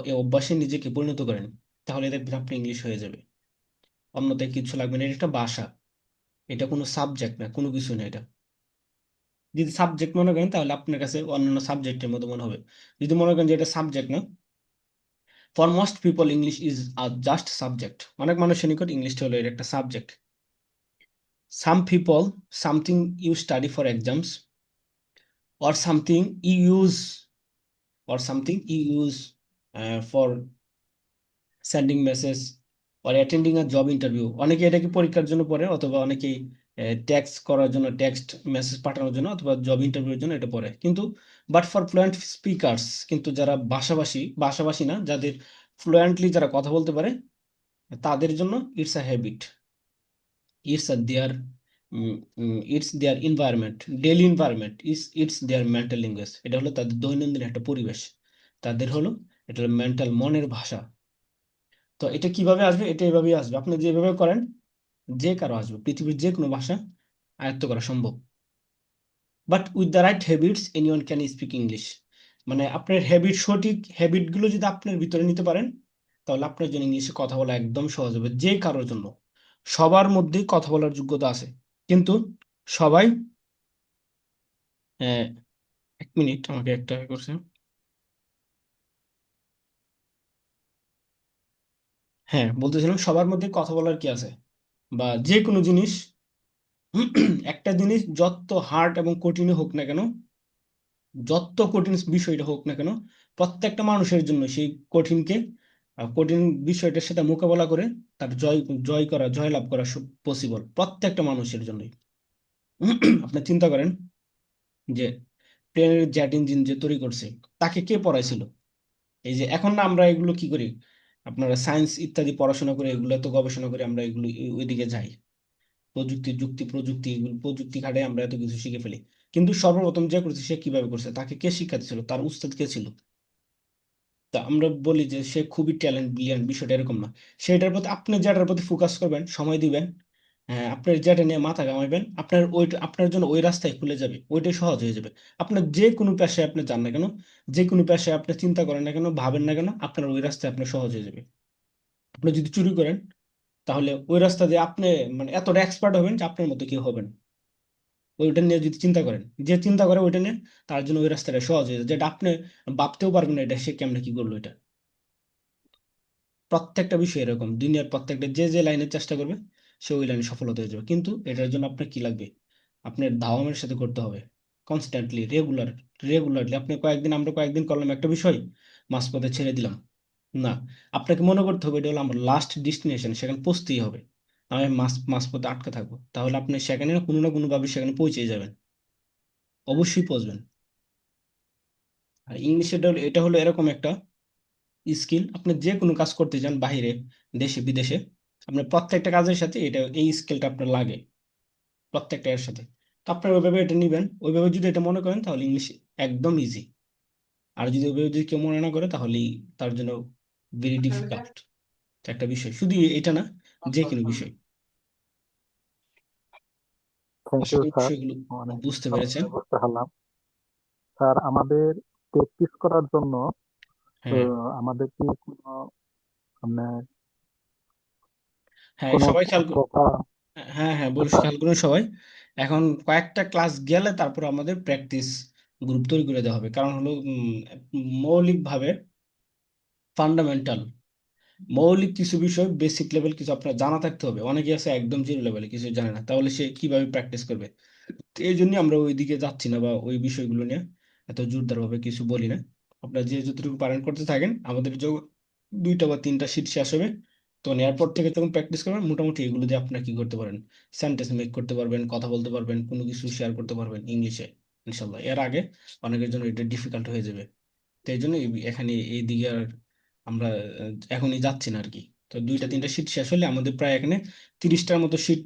A: এই অভ্যাসে নিজেকে পরিণত করেন, তাহলে দেখবেন আপনি ইংলিশ হয়ে যাবে। অন্যথায় কিছু লাগবে না, এটা একটা ভাষা, এটা কোনো সাবজেক্ট না, কোনো কিছু না এটা। যদি সাবজেক্ট মনে করেন তাহলে আপনার কাছে অন্যান্য সাবজেক্টের মতো মনে হবে। যদি মনে করেন যে এটা সাবজেক্ট না, for most people English is a just subject, অনেক মানুষের নিকট ইংলিশটা হলো এর একটা subject. Some people something you study for exams, or something you use for sending message or attending a job interview। অনেকে এটাকে পরীক্ষার জন্য পড়ে, অথবা অনেকেই টেক্সট করার জন্য, টেক্সট মেসেজ পাঠানোর জন্য, অথবা জব ইন্টারভিউর জন্য এটা পড়ে। কিন্তু বাট ফর ফ্লুয়েন্ট স্পিকার্স, কিন্তু যারা ভাষাভাষী না, যাদের ফ্লুয়েন্টলি যারা কথা বলতে পারে, তাদের জন্য it's a habit, it's a their it's their environment, daily environment, it's their mental language. এটা হলো তাদের দৈনন্দিন একটা পরিবেশ, তাদের হলো এটা হলো মেন্টাল, মনের ভাষা। তো এটা কিভাবে আসবে, এটা এভাবেই আসবে, আপনি যেভাবে করেন যে কারো আসবে, পৃথিবীর যে কোনো ভাষা আয়ত্ত করা সম্ভব। But with the right habits anyone can speak English. মানে আপনার সঠিক হ্যাবিটগুলো যদি আপনার ভিতরে নিতে পারেন, তাহলে আপনার জন্য ইংলিশে কথা বলা একদম সহজ হবে, যে কারোর জন্য। সবার মধ্যেই কথা বলার যোগ্যতা আছে, কিন্তু সবাই, আহ, এক মিনিট আমাকে একটা করছে। হ্যাঁ, বলতেছিলাম সবার মধ্যে কথা বলার কি আছে, বা যে কোনো জিনিস, একটা জিনিস যত হার্ড এবং কঠিন হোক না কেন, যত কঠিন বিষয়টা হোক না কেন, প্রত্যেকটা মানুষের জন্য সেই কঠিন বিষয়টার সাথে মোকাবেলা করে তার জয়লাভ করা পসিবল প্রত্যেকটা মানুষের জন্যই। আপনি চিন্তা করেন যে প্লেনের জেট ইঞ্জিন যে তৈরি করছে, তাকে কে পড়াইছিল? এই যে এখন না আমরা এগুলো কি করি, আপনারা সায়েন্স ইত্যাদি পড়াশোনা করে, এগুলো এত গবেষণা করে আমরা এগুলো ওইদিকে যাই, প্রযুক্তি, এগুলো প্রযুক্তি খাটে আমরা এত কিছু শিখে ফেলি। কিন্তু সর্বপ্রথম যে করছে সে কিভাবে করছে, তাকে কে শিক্ষা দিছিল, তার উস্তাদ কে ছিল? তা আমরা বলি যে সে খুবই ট্যালেন্ট, ব্রিলিয়ান্ট, বিষয়টা এরকম না। সেটার প্রতি আপনি যেটার প্রতি ফোকাস করবেন, সময় দিবেন, হ্যাঁ, আপনার যেটা নিয়ে মাথা ঘামাইবেন, আপনার জন্য ওই রাস্তায় খুলে যাবে, ওইটাই সহজ হয়ে যাবে। আপনার যে কোনো পেশায় আপনি যান না কেন, যে কোনো পেশায় আপনি চিন্তা করেন না কেন, ভাবেন না কেন, আপনার ওই রাস্তায় আপনার সহজ হয়ে যাবে। আপনি যদি চুরি করেন, তাহলে ওই রাস্তা দিয়ে আপনি মানে এতটা এক্সপার্ট হবেন যে আপনার মতো কেউ হবেন। ওইটা নিয়ে যদি চিন্তা করেন, যে চিন্তা করে ওইটা নিয়ে, তার জন্য ওই রাস্তাটা সহজ হয়ে যায়, যেটা আপনি ভাবতেও পারবেন না এটা সে কেমনে কি করলো এটা। প্রত্যেকটা বিষয় এরকম, দুনিয়ার প্রত্যেকটা যে যে লাইনে চেষ্টা করবে সে ওই লাইনে সফলতা হয়ে যাবে। কিন্তু এটার জন্য আপনার কি লাগবে, আপনার দাওয়ামের সাথে করতে হবে, কনস্ট্যান্টলি, রেগুলারলি। আমরা কয়েকদিন করলাম একটা বিষয়, মাঝপথে ছেড়ে দিলাম, না, আপনাকে মনে করতে হবে এটা হলো আমার লাস্ট ডেস্টিনেশন, সেখানে পৌঁছতেই হবে। আমি মাঝপথে আটকে থাকবো, তাহলে আপনি সেখানে না কোনো ভাবে সেখানে পৌঁছে যাবেন, অবশ্যই পৌঁছবেন। আর ইংলিশ এটা হলো এরকম একটা স্কিল, আপনি যে কোনো কাজ করতে যান বাইরে, দেশে বিদেশে, আপনার প্রত্যেকটা কাজের সাথে এটা, এই স্কিলটা আপনার লাগে, প্রত্যেকটা এর সাথে। তো আপনার ওইভাবে এটা নিবেন, ওইভাবে যদি এটা মনে করেন তাহলে ইংলিশ একদম ইজি। আর যদি ওইভাবে যদি কেউ মনে না করে তাহলে তার জন্য ভেরি ডিফিকাল্ট একটা বিষয়, শুধু এটা না, যে কোনো বিষয়।
D: থ্যাংক
A: আশা
D: ইউ
A: করি
D: স্যার,
A: বিষয়গুলো
D: অনেক
A: বুঝতে পেরেছেন।
D: ভালোভাবে বুঝতে পারলাম। স্যার, আমাদের প্র্যাকটিস করার জন্য
A: হ্যাঁ,
D: আমাদের কি কোনো মানে
A: হ্যাঁ
D: কোনো
A: সবাই খেয়াল
D: কথা?
A: হ্যাঁ হ্যাঁ বলছি,
D: স্যার,
A: খেয়াল করুন সবাই। এখন কয়েকটা ক্লাস গেলে তারপর আমাদের প্র্যাকটিস গ্রুপ তৈরি করে দেওয়া হবে, কারণ হলো মৌলিকভাবে ফান্ডামেন্টাল, মৌলিক কিছু বিষয়, বেসিক লেভেল কিছু আপনার জানা থাকতে হবে। অনেকে আছে একদম জিরো লেভেলে কিছু জানে না, তাহলে সে কিভাবে প্র্যাকটিস করবে? তো এই জন্য আমরা ওই দিকে যাচ্ছি না, বা ওই বিষয়গুলো নিয়ে এত জোরদার ভাবে কিছু বলি না। আপনারা যে যতটুকু পারেন করতে থাকেন, আমাদের যে 2টা বা 3টা শীট শেষ হবে, তখন এরপর থেকে যখন প্র্যাকটিস করবেন, মোটামুটি এগুলো দিয়ে আপনারা কি করতে পারেন, সেন্টেন্স মেক করতে পারবেন, কথা বলতে পারবেন, কোনো কিছু শেয়ার করতে পারবেন ইংলিশে ইনশাল্লাহ। এর আগে অনেকের জন্য এটা ডিফিকাল্ট হয়ে যাবে। তো এই জন্য এখানে এই দিকে আর আমরা এখনই যাচ্ছি না আর কি। তো 2টা 3টা শীট শেষ হলে আমাদের প্রায় এখানে 30টার মতো শীট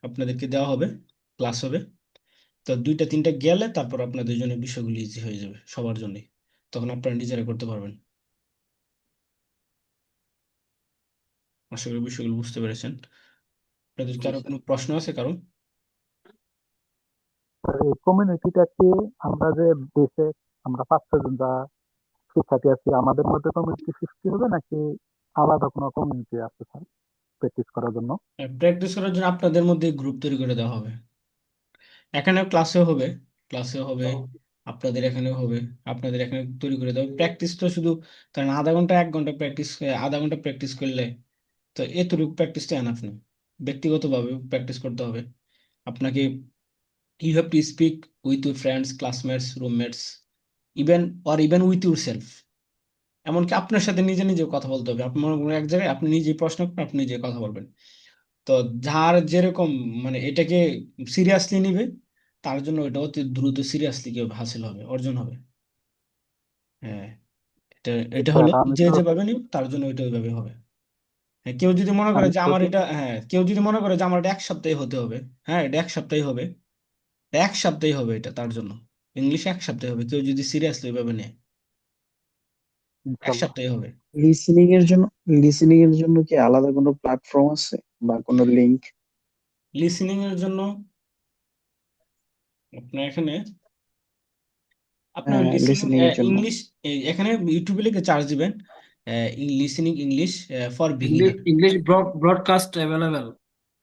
A: আপনাদেরকে দেওয়া হবে, ক্লাস হবে। তো 2টা 3টা গেলে তারপর আপনাদের জন্য বিষয়গুলো ইজি হয়ে যাবে সবার জন্যই, তখন আপনারা নিজেরা করতে পারবেন। আশা করি বিষয়গুলো বুঝতে পেরেছেন। আপনাদের কি
B: জি
A: আরো
B: স্যার।
A: কোনো প্রশ্ন আছে কারো?
D: স্যার, এই কমিউনিটিটা কি, আমরা যে দেশে আমরা 5-6 জন যা শিক্ষার্থী আছি, আমাদের মধ্যে কমিউনিটি সৃষ্টি হবে নাকি আলাদা কোনো কমিউনিটি আছে স্যার প্র্যাকটিস করার জন্য?
A: প্র্যাকটিস করার জন্য আপনাদের মধ্যে গ্রুপ তৈরি করে দেওয়া হবে, এখানেও ক্লাসেও হবে, ক্লাসেও হবে, আপনাদের এখানেও হবে। আপনাদের এখানে তৈরি করে দেওয়া প্র্যাকটিস তো শুধু, কারণ আধা ঘন্টা 1 ঘন্টা প্র্যাকটিস, আধা ঘন্টা প্র্যাকটিস করলে তো এতটুকু প্র্যাকটিসটা এনাফ না। ব্যক্তিগতভাবে প্র্যাকটিস করতে হবে আপনাকে। You have to speak with your friends, classmates, roommates, even or even with your self. এমনকি আপনার সাথে নিজে নিজে কথা বলতে হবে। আপনার কোনো এক জায়গায় আপনি নিজে প্রশ্ন করবেন, আপনি নিজে কথা বলবেন। তো যার যেরকম মানে এটাকে সিরিয়াসলি নিবে, তার জন্য এটা অতি দ্রুত সিরিয়াসলি কেউ হাসিল হবে, অর্জন হবে। হ্যাঁ, এটা এটা
D: স্যার,
A: হলো
D: আমি
A: যে
D: তো
A: যেভাবে নিবে তার জন্য ওইটা ওইভাবে হবে। হ্যাঁ, কেউ যদি মনে করে
D: আমি
A: যে
D: তো
A: আমার এটা, হ্যাঁ কেউ যদি মনে করে যে আমার এটা 1 সপ্তাহে হতে হবে, হ্যাঁ এটা 1 সপ্তাহে হবে, 1 সপ্তাহে হবে এটা তার জন্য। ইংলিশ 1 সপ্তাহে হবে, কেউ যদি সিরিয়াসলি ওইভাবে নেয়, এক
D: ইনশাল্লাহ।
A: সপ্তাহে হবে।
E: লিসেনিং এর জন্য কি আলাদা কোনো প্ল্যাটফর্ম আছে বা কোনো লিংক?
A: লিসেনিং এর জন্য আপনার এখানে, আপনার
E: হ্যাঁ,
A: লিসেনিং
E: লিসেনিং এর জন্য।
A: ইংলিশ, এখানে ইউটিউবে লিখে চার্জ দিবেন, listening English for
F: English
A: beginner.
F: English broadcast available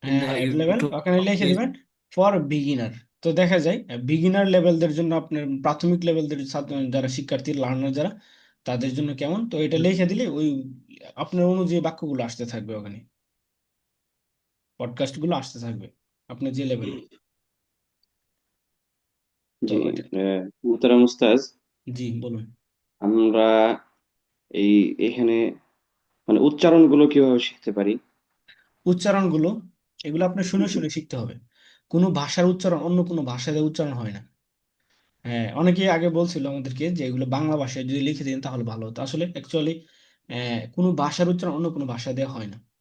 F: in
A: হ্যাঁ
F: the
A: হ্যাঁ অ্যাভেলেবেল,
F: YouTube
A: ওখানে লিখে
F: page.
A: দিবেন ফর বিগিনার। তো দেখা যায় বিগিনার লেভেলদের জন্য, আপনার প্রাথমিক লেভেলদের ছাত্র যারা শিক্ষার্থী লার্নার যারা, তাদের জন্য কেমন, তো এটা লিখে দিলে ওই আপনার অনুযায়ী বাক্যগুলো আসতে থাকবে ওখানে, পডকাস্ট গুলো আসতে থাকবে আপনার যে লেভেলে। তো
B: জি,
A: এটা,
B: মোহতারাম উস্তাজ,
A: জি বলুন।
B: আমরা এই এখানে মানে উচ্চারণগুলো কিভাবে শিখতে পারি?
A: উচ্চারণগুলো, এগুলো আপনি শুনে শুনে শিখতে হবে। কোনো ভাষার উচ্চারণ অন্য কোনো ভাষায় দিয়ে উচ্চারণ হয় না। হ্যাঁ, অনেকেই আগে বলছিল আমাদেরকে যে এগুলো বাংলা ভাষায় যদি লিখে দিন তাহলে ভালো হতো। আসলে অ্যাকচুয়ালি কোনো ভাষার উচ্চারণ অন্য কোনো ভাষা দেওয়া হয় না।